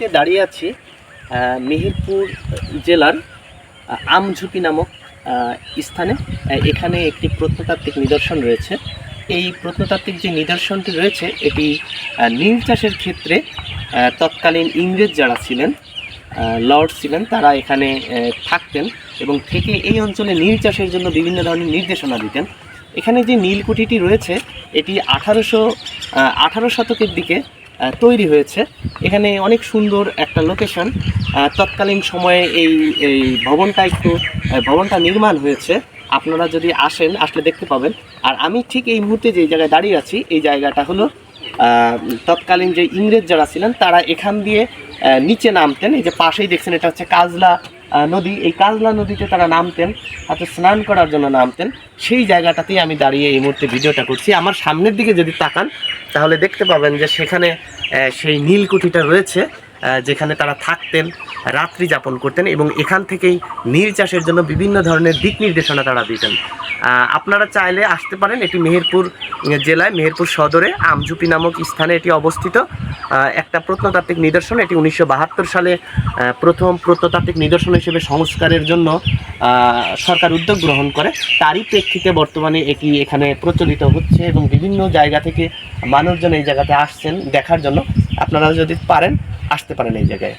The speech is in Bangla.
মুহূর্তে দাঁড়িয়ে আছি মেহেরপুর জেলার আমঝুপি নামক স্থানে। এখানে একটি প্রত্নতাত্ত্বিক নিদর্শন রয়েছে। এই প্রত্নতাত্ত্বিক যে নিদর্শনটি রয়েছে এটি নীল চাষের ক্ষেত্রে তৎকালীন ইংরেজ যারা ছিলেন, লর্ড ছিলেন, তারা এখানে থাকতেন এবং থেকে এই অঞ্চলে নীল চাষের জন্য বিভিন্ন ধরনের নির্দেশনা দিতেন। এখানে যে নীলকুঠিটি রয়েছে এটি 18 শতকের দিকে তৈরি হয়েছে। এখানে অনেক সুন্দর একটা লোকেশন। তৎকালীন সময়ে এই ভবনটা নির্মাণ হয়েছে। আপনারা যদি আসলে দেখতে পাবেন। আর আমি ঠিক এই মুহূর্তে যে জায়গায় দাঁড়িয়ে আছি এই জায়গাটা হলো তৎকালীন যে ইংরেজ যারা ছিলেন তারা এখান দিয়ে নিচে নামতেন। এই যে পাশেই দেখছেন এটা হচ্ছে কাজলা নদী। এই কাজলা নদীতে তারা নামতেন, হয়তো স্নান করার জন্য নামতেন। সেই জায়গাটাতেই আমি দাঁড়িয়ে এই মুহূর্তে ভিডিওটা করছি। আমার সামনের দিকে যদি তাকান তাহলে দেখতে পাবেন যে সেখানে সেই নীলকুঠিটা রয়েছে, যেখানে তারা থাকতেন, রাত্রি যাপন করতেন এবং এখান থেকেই নীল চাষের জন্য বিভিন্ন ধরনের দিক নির্দেশনা তারা দিতেন। আপনারা চাইলে আসতে পারেন। এটি মেহেরপুর জেলায় মেহেরপুর সদরে আমঝুপি নামক স্থানে এটি অবস্থিত। একটা প্রত্নতাত্ত্বিক নিদর্শন। এটি 1972 সালে প্রথম প্রত্নতাত্ত্বিক নিদর্শন হিসেবে সংস্কারের জন্য সরকার উদ্যোগ গ্রহণ করে। তারই প্রেক্ষিতে বর্তমানে এটি এখানে প্রচলিত হচ্ছে এবং বিভিন্ন জায়গা থেকে মানুষজন এই জায়গাতে আসছেন দেখার জন্য। আপনারা যদি পারেন আসতে পারেন এই জায়গায়।